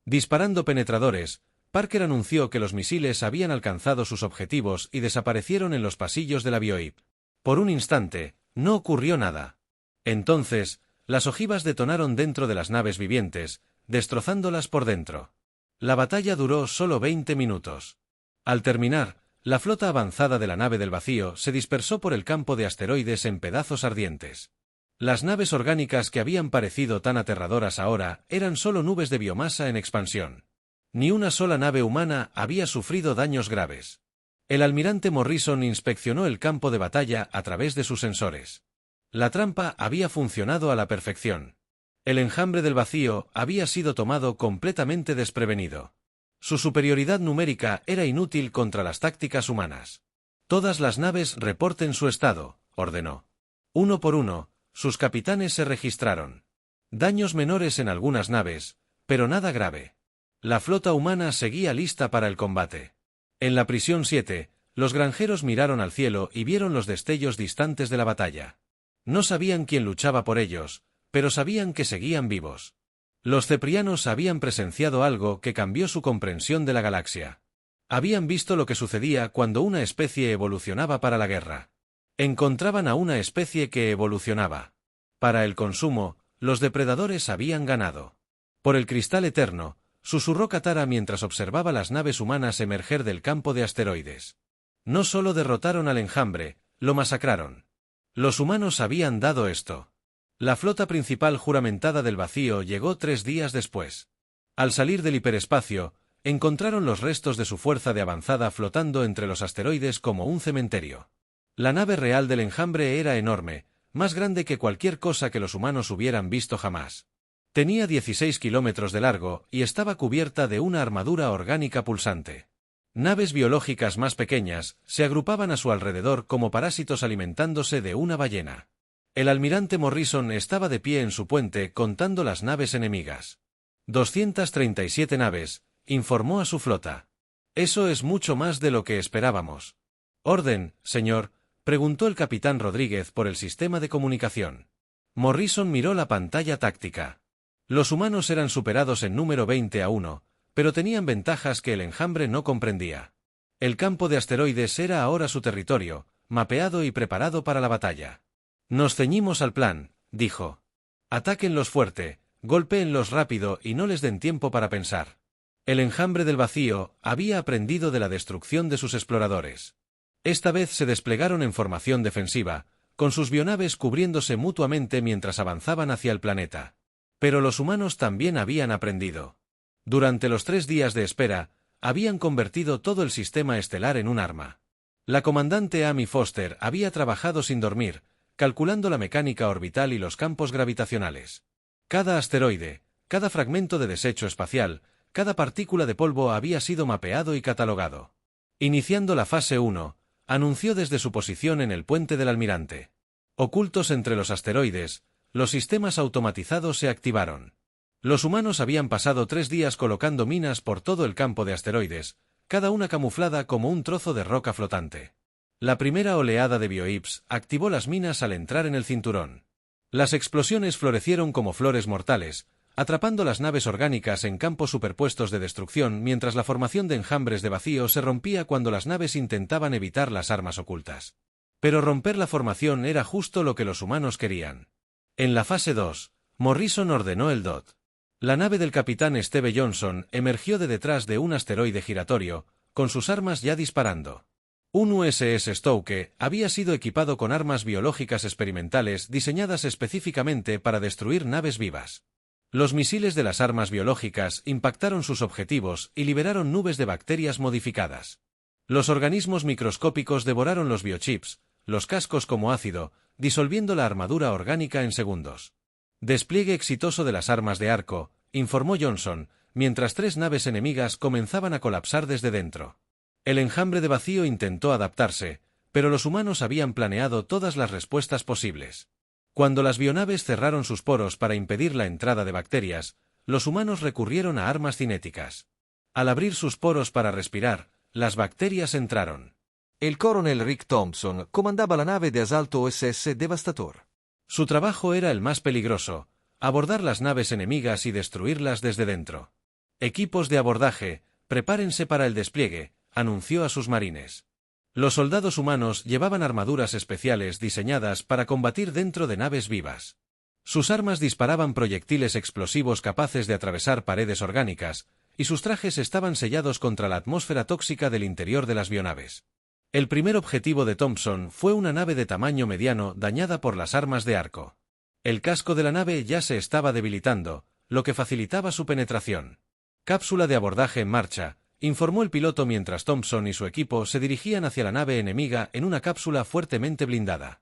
Speaker 1: Disparando penetradores, Parker anunció que los misiles habían alcanzado sus objetivos y desaparecieron en los pasillos de la BioIP. Por un instante, no ocurrió nada. Entonces, las ojivas detonaron dentro de las naves vivientes, destrozándolas por dentro. La batalla duró solo 20 minutos. Al terminar, la flota avanzada de la nave del vacío se dispersó por el campo de asteroides en pedazos ardientes. Las naves orgánicas que habían parecido tan aterradoras ahora eran solo nubes de biomasa en expansión. Ni una sola nave humana había sufrido daños graves. El almirante Morrison inspeccionó el campo de batalla a través de sus sensores. La trampa había funcionado a la perfección. El enjambre del vacío había sido tomado completamente desprevenido. Su superioridad numérica era inútil contra las tácticas humanas. Todas las naves reporten su estado, ordenó. Uno por uno, sus capitanes se registraron. Daños menores en algunas naves, pero nada grave. La flota humana seguía lista para el combate. En la prisión 7, los granjeros miraron al cielo y vieron los destellos distantes de la batalla. No sabían quién luchaba por ellos, pero sabían que seguían vivos. Los ceprianos habían presenciado algo que cambió su comprensión de la galaxia. Habían visto lo que sucedía cuando una especie evolucionaba para la guerra. Encontraban a una especie que evolucionaba. Para el consumo, los depredadores habían ganado. Por el cristal eterno, susurró Katara mientras observaba las naves humanas emerger del campo de asteroides. No solo derrotaron al enjambre, lo masacraron. Los humanos habían dado esto. La flota principal juramentada del vacío llegó 3 días después. Al salir del hiperespacio, encontraron los restos de su fuerza de avanzada flotando entre los asteroides como un cementerio. La nave real del enjambre era enorme, más grande que cualquier cosa que los humanos hubieran visto jamás. Tenía 16 kilómetros de largo y estaba cubierta de una armadura orgánica pulsante. Naves biológicas más pequeñas se agrupaban a su alrededor como parásitos alimentándose de una ballena. El almirante Morrison estaba de pie en su puente contando las naves enemigas. 237 naves, informó a su flota. Eso es mucho más de lo que esperábamos. «¿Orden, señor?», preguntó el capitán Rodríguez por el sistema de comunicación. Morrison miró la pantalla táctica. Los humanos eran superados en número 20-1, pero tenían ventajas que el enjambre no comprendía. El campo de asteroides era ahora su territorio, mapeado y preparado para la batalla. «Nos ceñimos al plan», dijo. «Atáquenlos fuerte, golpéenlos rápido y no les den tiempo para pensar». El enjambre del vacío había aprendido de la destrucción de sus exploradores. Esta vez se desplegaron en formación defensiva, con sus bionaves cubriéndose mutuamente mientras avanzaban hacia el planeta. Pero los humanos también habían aprendido. Durante los 3 días de espera, habían convertido todo el sistema estelar en un arma. La comandante Amy Foster había trabajado sin dormir, calculando la mecánica orbital y los campos gravitacionales. Cada asteroide, cada fragmento de desecho espacial, cada partícula de polvo había sido mapeado y catalogado. Iniciando la fase 1, anunció desde su posición en el puente del almirante. Ocultos entre los asteroides, los sistemas automatizados se activaron. Los humanos habían pasado 3 días colocando minas por todo el campo de asteroides, cada una camuflada como un trozo de roca flotante. La primera oleada de bioips activó las minas al entrar en el cinturón. Las explosiones florecieron como flores mortales, atrapando las naves orgánicas en campos superpuestos de destrucción mientras la formación de enjambres de vacío se rompía cuando las naves intentaban evitar las armas ocultas. Pero romper la formación era justo lo que los humanos querían. En la fase 2, Morrison ordenó el DOT. La nave del capitán Steve Johnson emergió de detrás de un asteroide giratorio, con sus armas ya disparando. Un USS Stoke había sido equipado con armas biológicas experimentales diseñadas específicamente para destruir naves vivas. Los misiles de las armas biológicas impactaron sus objetivos y liberaron nubes de bacterias modificadas. Los organismos microscópicos devoraron los biochips, los cascos como ácido, disolviendo la armadura orgánica en segundos. Despliegue exitoso de las armas de arco, informó Johnson, mientras 3 naves enemigas comenzaban a colapsar desde dentro. El enjambre de vacío intentó adaptarse, pero los humanos habían planeado todas las respuestas posibles. Cuando las bionaves cerraron sus poros para impedir la entrada de bacterias, los humanos recurrieron a armas cinéticas. Al abrir sus poros para respirar, las bacterias entraron.
Speaker 2: El coronel Rick Thompson comandaba la nave de asalto USS Devastator.
Speaker 1: Su trabajo era el más peligroso, abordar las naves enemigas y destruirlas desde dentro. Equipos de abordaje, prepárense para el despliegue, anunció a sus marines. Los soldados humanos llevaban armaduras especiales diseñadas para combatir dentro de naves vivas. Sus armas disparaban proyectiles explosivos capaces de atravesar paredes orgánicas, y sus trajes estaban sellados contra la atmósfera tóxica del interior de las bionaves. El primer objetivo de Thompson fue una nave de tamaño mediano dañada por las armas de arco. El casco de la nave ya se estaba debilitando, lo que facilitaba su penetración. Cápsula de abordaje en marcha, informó el piloto mientras Thompson y su equipo se dirigían hacia la nave enemiga en una cápsula fuertemente blindada.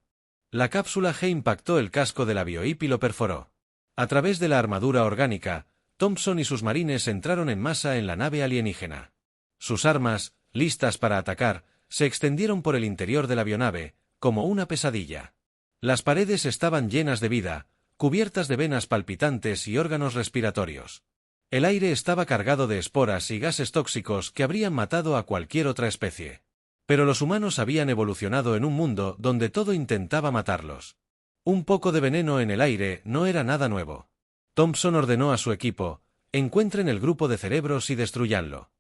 Speaker 1: La cápsula G impactó el casco del aviohip y lo perforó. A través de la armadura orgánica, Thompson y sus marines entraron en masa en la nave alienígena. Sus armas, listas para atacar, se extendieron por el interior de la avionave, como una pesadilla. Las paredes estaban llenas de vida, cubiertas de venas palpitantes y órganos respiratorios. El aire estaba cargado de esporas y gases tóxicos que habrían matado a cualquier otra especie. Pero los humanos habían evolucionado en un mundo donde todo intentaba matarlos. Un poco de veneno en el aire no era nada nuevo. Thompson ordenó a su equipo: encuentren el grupo de cerebros y destruyanlo.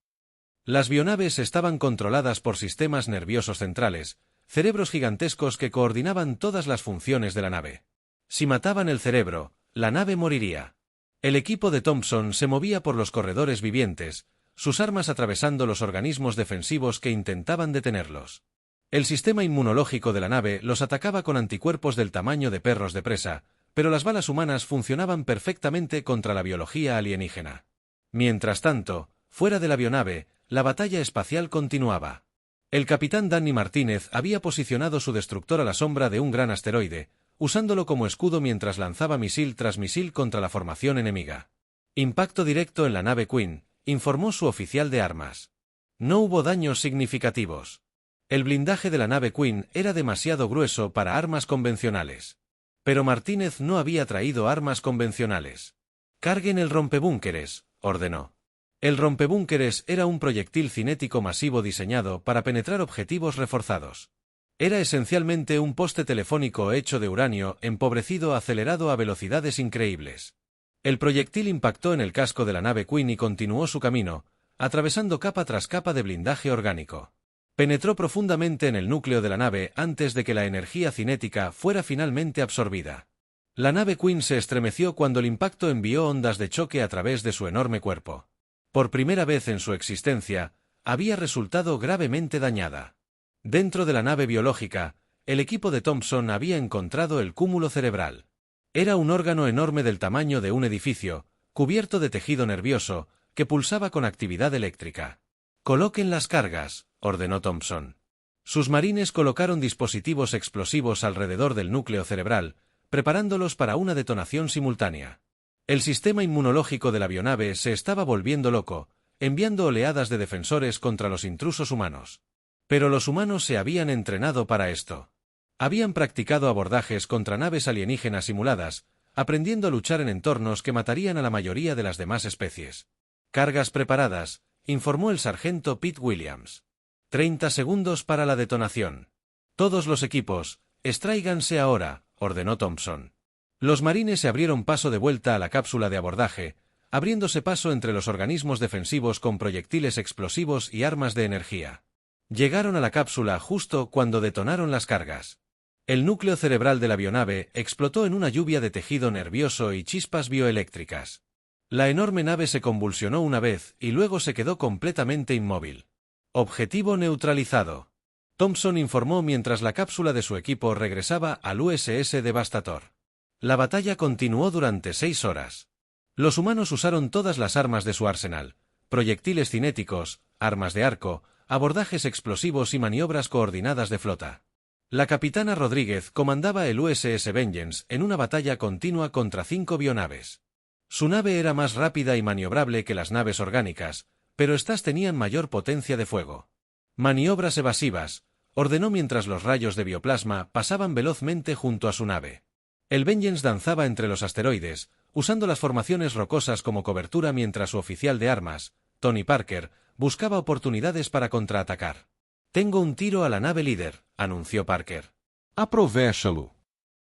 Speaker 1: Las bionaves estaban controladas por sistemas nerviosos centrales, cerebros gigantescos que coordinaban todas las funciones de la nave. Si mataban el cerebro, la nave moriría. El equipo de Thompson se movía por los corredores vivientes, sus armas atravesando los organismos defensivos que intentaban detenerlos. El sistema inmunológico de la nave los atacaba con anticuerpos del tamaño de perros de presa, pero las balas humanas funcionaban perfectamente contra la biología alienígena. Mientras tanto, fuera de la avionave, la batalla espacial continuaba. El capitán Danny Martínez había posicionado su destructor a la sombra de un gran asteroide, usándolo como escudo mientras lanzaba misil tras misil contra la formación enemiga. Impacto directo en la nave Queen, informó su oficial de armas. No hubo daños significativos. El blindaje de la nave Queen era demasiado grueso para armas convencionales. Pero Martínez no había traído armas convencionales. Carguen el rompebúnkeres, ordenó. El rompebúnkeres era un proyectil cinético masivo diseñado para penetrar objetivos reforzados. Era esencialmente un poste telefónico hecho de uranio empobrecido acelerado a velocidades increíbles. El proyectil impactó en el casco de la nave Queen y continuó su camino, atravesando capa tras capa de blindaje orgánico. Penetró profundamente en el núcleo de la nave antes de que la energía cinética fuera finalmente absorbida. La nave Queen se estremeció cuando el impacto envió ondas de choque a través de su enorme cuerpo. Por primera vez en su existencia, había resultado gravemente dañada. Dentro de la nave biológica, el equipo de Thompson había encontrado el cúmulo cerebral. Era un órgano enorme del tamaño de un edificio, cubierto de tejido nervioso, que pulsaba con actividad eléctrica. «Coloquen las cargas», ordenó Thompson. Sus marines colocaron dispositivos explosivos alrededor del núcleo cerebral, preparándolos para una detonación simultánea. El sistema inmunológico de la avionave se estaba volviendo loco, enviando oleadas de defensores contra los intrusos humanos. Pero los humanos se habían entrenado para esto. Habían practicado abordajes contra naves alienígenas simuladas, aprendiendo a luchar en entornos que matarían a la mayoría de las demás especies. «Cargas preparadas», informó el sargento Pete Williams. 30 segundos para la detonación. «Todos los equipos, extráiganse ahora», ordenó Thompson. Los marines se abrieron paso de vuelta a la cápsula de abordaje, abriéndose paso entre los organismos defensivos con proyectiles explosivos y armas de energía. Llegaron a la cápsula justo cuando detonaron las cargas. El núcleo cerebral de la avionave explotó en una lluvia de tejido nervioso y chispas bioeléctricas. La enorme nave se convulsionó una vez y luego se quedó completamente inmóvil. «Objetivo neutralizado», Thompson informó mientras la cápsula de su equipo regresaba al USS Devastator. La batalla continuó durante 6 horas. Los humanos usaron todas las armas de su arsenal: proyectiles cinéticos, armas de arco, abordajes explosivos y maniobras coordinadas de flota. La capitana Rodríguez comandaba el USS Vengeance en una batalla continua contra 5 bionaves. Su nave era más rápida y maniobrable que las naves orgánicas, pero estas tenían mayor potencia de fuego. «Maniobras evasivas», ordenó mientras los rayos de bioplasma pasaban velozmente junto a su nave. El Vengeance danzaba entre los asteroides, usando las formaciones rocosas como cobertura mientras su oficial de armas, Tony Parker, buscaba oportunidades para contraatacar. «Tengo un tiro a la nave líder», anunció Parker.
Speaker 2: Aprovéchalo.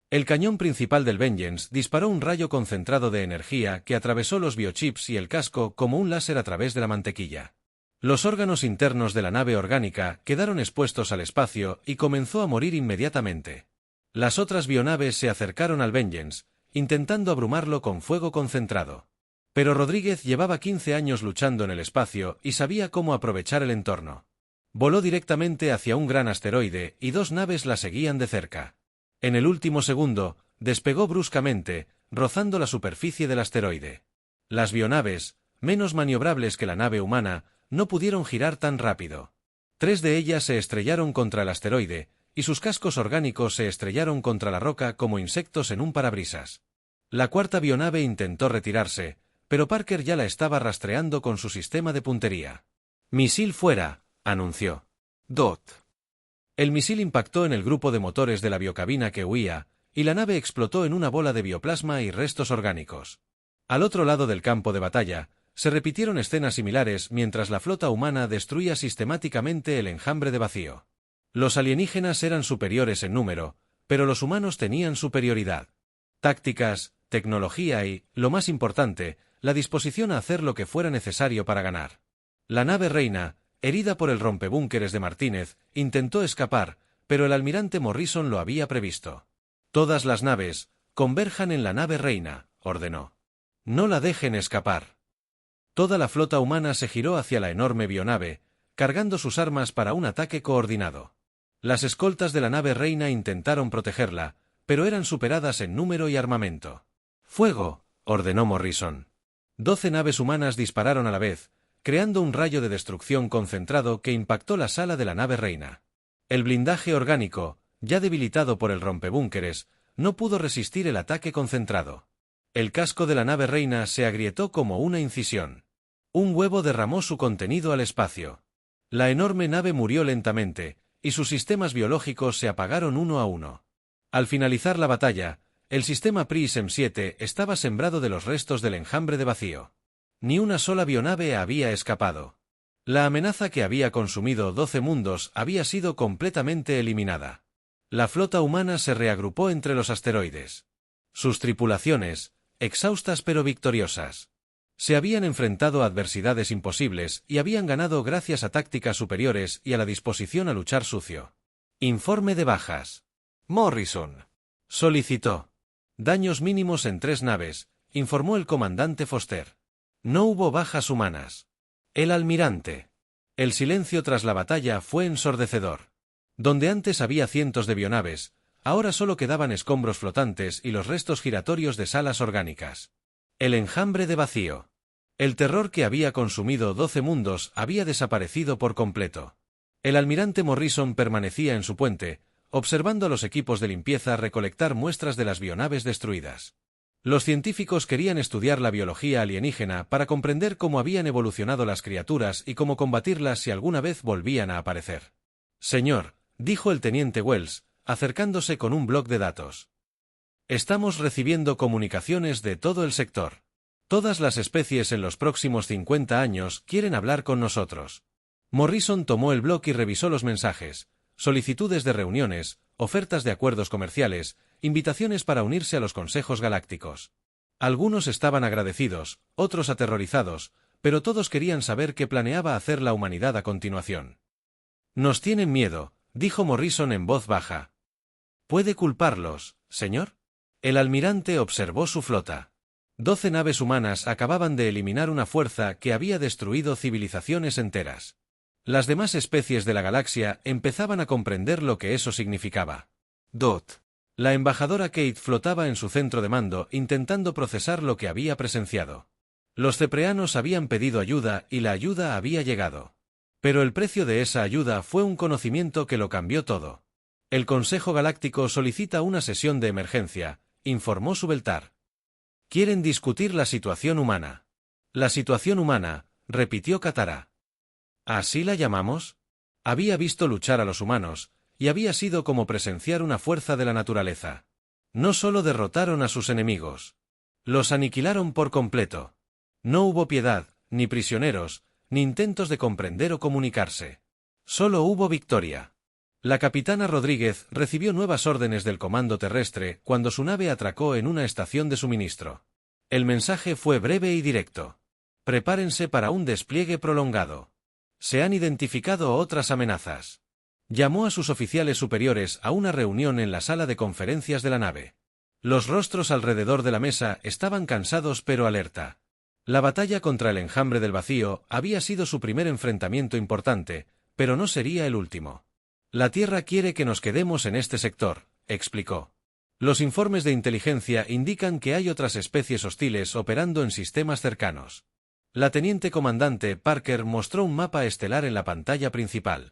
Speaker 1: El cañón principal del Vengeance disparó un rayo concentrado de energía que atravesó los biochips y el casco como un láser a través de la mantequilla. Los órganos internos de la nave orgánica quedaron expuestos al espacio y comenzó a morir inmediatamente. Las otras bionaves se acercaron al Vengeance, intentando abrumarlo con fuego concentrado. Pero Rodríguez llevaba 15 años luchando en el espacio y sabía cómo aprovechar el entorno. Voló directamente hacia un gran asteroide y 2 naves la seguían de cerca. En el último segundo, despegó bruscamente, rozando la superficie del asteroide. Las bionaves, menos maniobrables que la nave humana, no pudieron girar tan rápido. 3 de ellas se estrellaron contra el asteroide, y sus cascos orgánicos se estrellaron contra la roca como insectos en un parabrisas. La 4ª bionave intentó retirarse, pero Parker ya la estaba rastreando con su sistema de puntería. «Misil fuera», anunció.
Speaker 2: Dot.
Speaker 1: El misil impactó en el grupo de motores de la biocabina que huía, y la nave explotó en una bola de bioplasma y restos orgánicos. Al otro lado del campo de batalla, se repitieron escenas similares mientras la flota humana destruía sistemáticamente el enjambre de vacío. Los alienígenas eran superiores en número, pero los humanos tenían superioridad. Tácticas, tecnología y, lo más importante, la disposición a hacer lo que fuera necesario para ganar. La nave reina, herida por el rompebúnkeres de Martínez, intentó escapar, pero el almirante Morrison lo había previsto. «Todas las naves, converjan en la nave reina», ordenó. «No la dejen escapar». Toda la flota humana se giró hacia la enorme bionave, cargando sus armas para un ataque coordinado. Las escoltas de la nave reina intentaron protegerla, pero eran superadas en número y armamento. «¡Fuego!», ordenó Morrison. 12 naves humanas dispararon a la vez, creando un rayo de destrucción concentrado que impactó la sala de la nave reina. El blindaje orgánico, ya debilitado por el rompebúnkeres, no pudo resistir el ataque concentrado. El casco de la nave reina se agrietó como una incisión. Un huevo derramó su contenido al espacio. La enorme nave murió lentamente, y sus sistemas biológicos se apagaron uno a uno. Al finalizar la batalla, el sistema PRISM-7 estaba sembrado de los restos del enjambre de vacío. Ni una sola bionave había escapado. La amenaza que había consumido 12 mundos había sido completamente eliminada. La flota humana se reagrupó entre los asteroides. Sus tripulaciones, exhaustas pero victoriosas, se habían enfrentado a adversidades imposibles y habían ganado gracias a tácticas superiores y a la disposición a luchar sucio. Informe de bajas.
Speaker 2: Morrison
Speaker 1: solicitó. Daños mínimos en 3 naves, informó el comandante Foster. No hubo bajas humanas. El almirante. El silencio tras la batalla fue ensordecedor. Donde antes había cientos de bionaves, ahora solo quedaban escombros flotantes y los restos giratorios de salas orgánicas. El enjambre de vacío. El terror que había consumido 12 mundos había desaparecido por completo. El almirante Morrison permanecía en su puente, observando a los equipos de limpieza recolectar muestras de las bionaves destruidas. Los científicos querían estudiar la biología alienígena para comprender cómo habían evolucionado las criaturas y cómo combatirlas si alguna vez volvían a aparecer. «Señor», dijo el teniente Wells, acercándose con un bloc de datos. «Estamos recibiendo comunicaciones de todo el sector. Todas las especies en los próximos 50 años quieren hablar con nosotros». Morrison tomó el bloc y revisó los mensajes, solicitudes de reuniones, ofertas de acuerdos comerciales, invitaciones para unirse a los consejos galácticos. Algunos estaban agradecidos, otros aterrorizados, pero todos querían saber qué planeaba hacer la humanidad a continuación. «Nos tienen miedo», dijo Morrison en voz baja. «¿Puede culparlos, señor?» El almirante observó su flota. 12 naves humanas acababan de eliminar una fuerza que había destruido civilizaciones enteras. Las demás especies de la galaxia empezaban a comprender lo que eso significaba.
Speaker 2: Dot.
Speaker 1: La embajadora Kate flotaba en su centro de mando intentando procesar lo que había presenciado. Los cepreanos habían pedido ayuda y la ayuda había llegado. Pero el precio de esa ayuda fue un conocimiento que lo cambió todo. «El Consejo Galáctico solicita una sesión de emergencia», informó Subeltar. «Quieren discutir la situación humana». «La situación humana», repitió Katara. ¿Así la llamamos? Había visto luchar a los humanos, y había sido como presenciar una fuerza de la naturaleza. No solo derrotaron a sus enemigos, los aniquilaron por completo. No hubo piedad, ni prisioneros, ni intentos de comprender o comunicarse. Solo hubo victoria. La capitana Rodríguez recibió nuevas órdenes del comando terrestre cuando su nave atracó en una estación de suministro. El mensaje fue breve y directo. Prepárense para un despliegue prolongado. Se han identificado otras amenazas. Llamó a sus oficiales superiores a una reunión en la sala de conferencias de la nave. Los rostros alrededor de la mesa estaban cansados pero alerta. La batalla contra el enjambre del vacío había sido su primer enfrentamiento importante, pero no sería el último. La Tierra quiere que nos quedemos en este sector, explicó. Los informes de inteligencia indican que hay otras especies hostiles operando en sistemas cercanos. La teniente comandante Parker mostró un mapa estelar en la pantalla principal.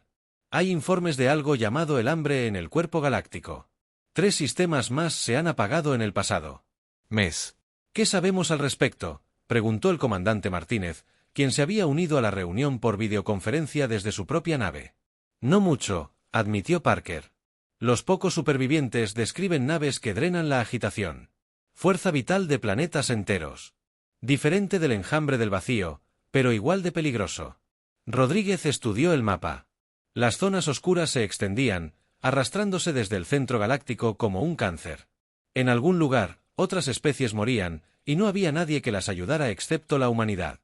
Speaker 1: Hay informes de algo llamado el hambre en el cuerpo galáctico. 3 sistemas más se han apagado en el pasado.
Speaker 2: Mes.
Speaker 1: ¿Qué sabemos al respecto?, preguntó el comandante Martínez, quien se había unido a la reunión por videoconferencia desde su propia nave. No mucho, admitió Parker. Los pocos supervivientes describen naves que drenan la agitación. Fuerza vital de planetas enteros. Diferente del enjambre del vacío, pero igual de peligroso. Rodríguez estudió el mapa. Las zonas oscuras se extendían, arrastrándose desde el centro galáctico como un cáncer. En algún lugar, otras especies morían, y no había nadie que las ayudara excepto la humanidad.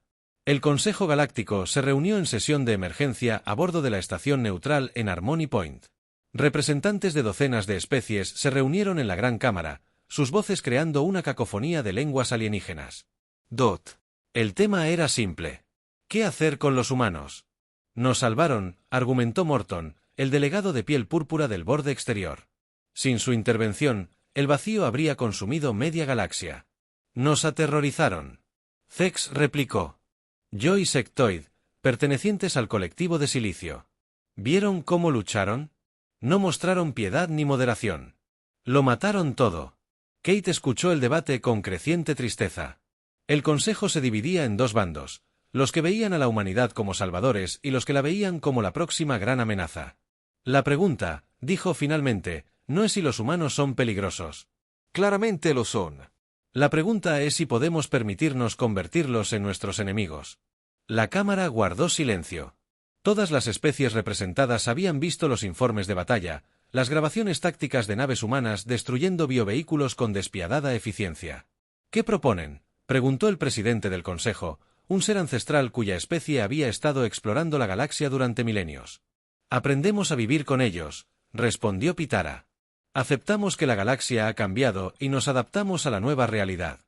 Speaker 1: El Consejo Galáctico se reunió en sesión de emergencia a bordo de la estación neutral en Harmony Point. Representantes de docenas de especies se reunieron en la gran cámara, sus voces creando una cacofonía de lenguas alienígenas. El tema era simple. ¿Qué hacer con los humanos? Nos salvaron, argumentó Morton, el delegado de piel púrpura del borde exterior. Sin su intervención, el vacío habría consumido media galaxia. Nos aterrorizaron. Zex replicó. Yo y Sectoid, pertenecientes al colectivo de Silicio. ¿Vieron cómo lucharon? No mostraron piedad ni moderación. Lo mataron todo. Kate escuchó el debate con creciente tristeza. El consejo se dividía en 2 bandos, los que veían a la humanidad como salvadores y los que la veían como la próxima gran amenaza. La pregunta, dijo finalmente, no es si los humanos son peligrosos.
Speaker 2: Claramente lo son.
Speaker 1: La pregunta es si podemos permitirnos convertirlos en nuestros enemigos. La cámara guardó silencio. Todas las especies representadas habían visto los informes de batalla, las grabaciones tácticas de naves humanas destruyendo biovehículos con despiadada eficiencia. ¿Qué proponen?, preguntó el presidente del Consejo, un ser ancestral cuya especie había estado explorando la galaxia durante milenios. Aprendemos a vivir con ellos, respondió Pitara. Aceptamos que la galaxia ha cambiado y nos adaptamos a la nueva realidad.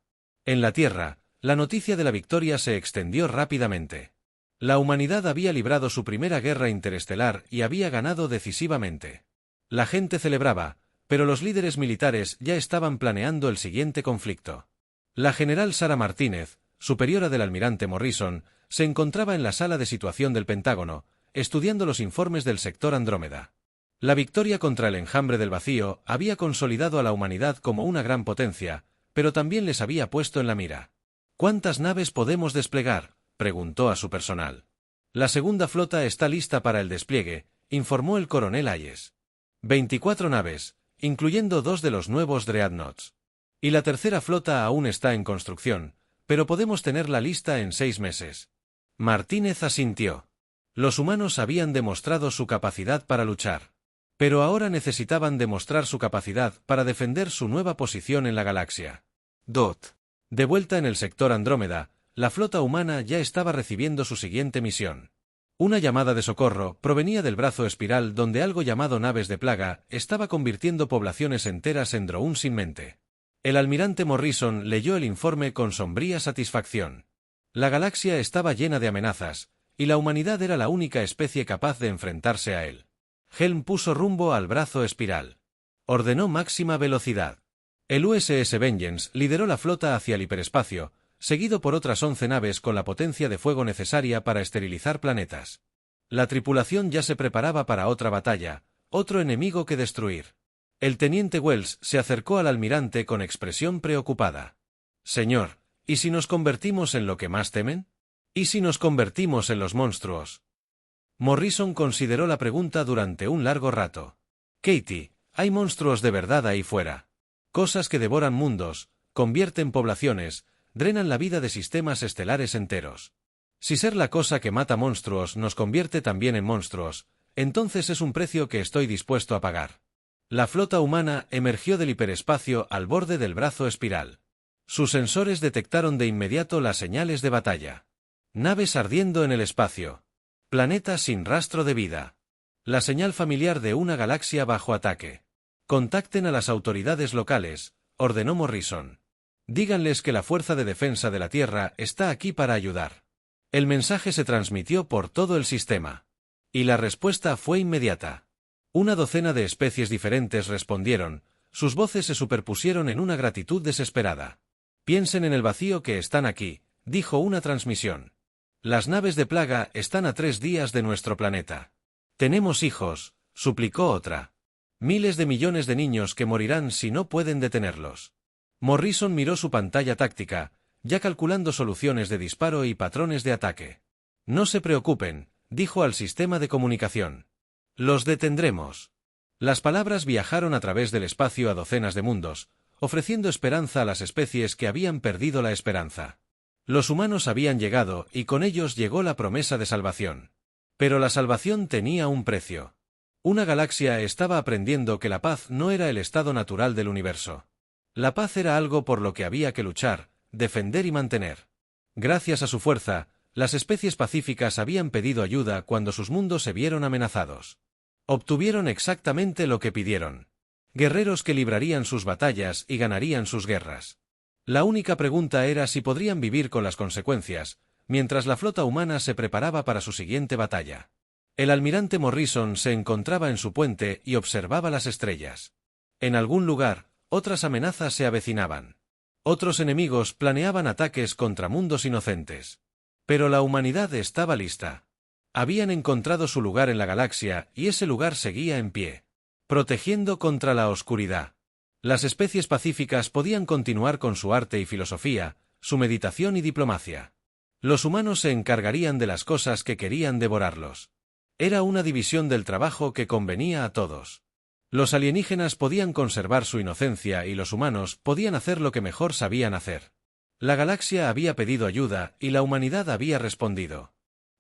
Speaker 1: En la Tierra, la noticia de la victoria se extendió rápidamente. La humanidad había librado su primera guerra interestelar y había ganado decisivamente. La gente celebraba, pero los líderes militares ya estaban planeando el siguiente conflicto. La general Sarah Martínez, superiora del almirante Morrison, se encontraba en la sala de situación del Pentágono, estudiando los informes del sector Andrómeda. La victoria contra el enjambre del vacío había consolidado a la humanidad como una gran potencia, pero también les había puesto en la mira. ¿Cuántas naves podemos desplegar?, preguntó a su personal. La segunda flota está lista para el despliegue, informó el coronel Hayes. 24 naves, incluyendo 2 de los nuevos Dreadnoughts. Y la tercera flota aún está en construcción, pero podemos tenerla lista en 6 meses. Martínez asintió. Los humanos habían demostrado su capacidad para luchar. Pero ahora necesitaban demostrar su capacidad para defender su nueva posición en la galaxia. De vuelta en el sector Andrómeda, la flota humana ya estaba recibiendo su siguiente misión. Una llamada de socorro provenía del brazo espiral donde algo llamado naves de plaga estaba convirtiendo poblaciones enteras en drones sin mente. El almirante Morrison leyó el informe con sombría satisfacción. La galaxia estaba llena de amenazas, y la humanidad era la única especie capaz de enfrentarse a él. Helm puso rumbo al brazo espiral. Ordenó máxima velocidad. El USS Vengeance lideró la flota hacia el hiperespacio, seguido por otras 11 naves con la potencia de fuego necesaria para esterilizar planetas. La tripulación ya se preparaba para otra batalla, otro enemigo que destruir. El teniente Wells se acercó al almirante con expresión preocupada. Señor, ¿y si nos convertimos en lo que más temen? ¿Y si nos convertimos en los monstruos? Morrison consideró la pregunta durante un largo rato. Katie, hay monstruos de verdad ahí fuera. Cosas que devoran mundos, convierten poblaciones, drenan la vida de sistemas estelares enteros. Si ser la cosa que mata monstruos nos convierte también en monstruos, entonces es un precio que estoy dispuesto a pagar. La flota humana emergió del hiperespacio al borde del brazo espiral. Sus sensores detectaron de inmediato las señales de batalla. Naves ardiendo en el espacio. Planeta sin rastro de vida. La señal familiar de una galaxia bajo ataque. Contacten a las autoridades locales, ordenó Morrison. Díganles que la Fuerza de Defensa de la Tierra está aquí para ayudar. El mensaje se transmitió por todo el sistema. Y la respuesta fue inmediata. Una docena de especies diferentes respondieron, sus voces se superpusieron en una gratitud desesperada. Piensen en el vacío que están aquí, dijo una transmisión. Las naves de plaga están a 3 días de nuestro planeta. Tenemos hijos, suplicó otra. Miles de millones de niños que morirán si no pueden detenerlos. Morrison miró su pantalla táctica, ya calculando soluciones de disparo y patrones de ataque. No se preocupen, dijo al sistema de comunicación. Los detendremos. Las palabras viajaron a través del espacio a docenas de mundos, ofreciendo esperanza a las especies que habían perdido la esperanza. Los humanos habían llegado y con ellos llegó la promesa de salvación. Pero la salvación tenía un precio. Una galaxia estaba aprendiendo que la paz no era el estado natural del universo. La paz era algo por lo que había que luchar, defender y mantener. Gracias a su fuerza, las especies pacíficas habían pedido ayuda cuando sus mundos se vieron amenazados. Obtuvieron exactamente lo que pidieron. Guerreros que librarían sus batallas y ganarían sus guerras. La única pregunta era si podrían vivir con las consecuencias, mientras la flota humana se preparaba para su siguiente batalla. El almirante Morrison se encontraba en su puente y observaba las estrellas. En algún lugar, otras amenazas se avecinaban. Otros enemigos planeaban ataques contra mundos inocentes. Pero la humanidad estaba lista. Habían encontrado su lugar en la galaxia y ese lugar seguía en pie, protegiendo contra la oscuridad. Las especies pacíficas podían continuar con su arte y filosofía, su meditación y diplomacia. Los humanos se encargarían de las cosas que querían devorarlos. Era una división del trabajo que convenía a todos. Los alienígenas podían conservar su inocencia y los humanos podían hacer lo que mejor sabían hacer. La galaxia había pedido ayuda y la humanidad había respondido.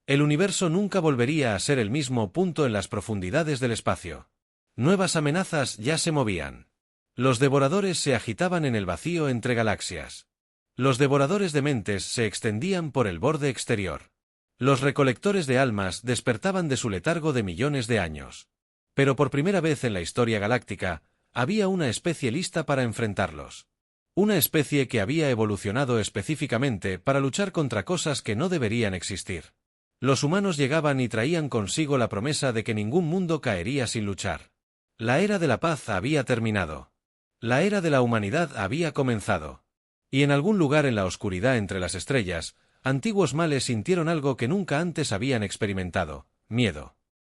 Speaker 1: El universo nunca volvería a ser el mismo punto en las profundidades del espacio. Nuevas amenazas ya se movían. Los devoradores se agitaban en el vacío entre galaxias. Los devoradores de mentes se extendían por el borde exterior. Los recolectores de almas despertaban de su letargo de millones de años. Pero por primera vez en la historia galáctica, había una especie lista para enfrentarlos. Una especie que había evolucionado específicamente para luchar contra cosas que no deberían existir. Los humanos llegaban y traían consigo la promesa de que ningún mundo caería sin luchar. La era de la paz había terminado. La era de la humanidad había comenzado. Y en algún lugar en la oscuridad entre las estrellas, antiguos males sintieron algo que nunca antes habían experimentado: miedo.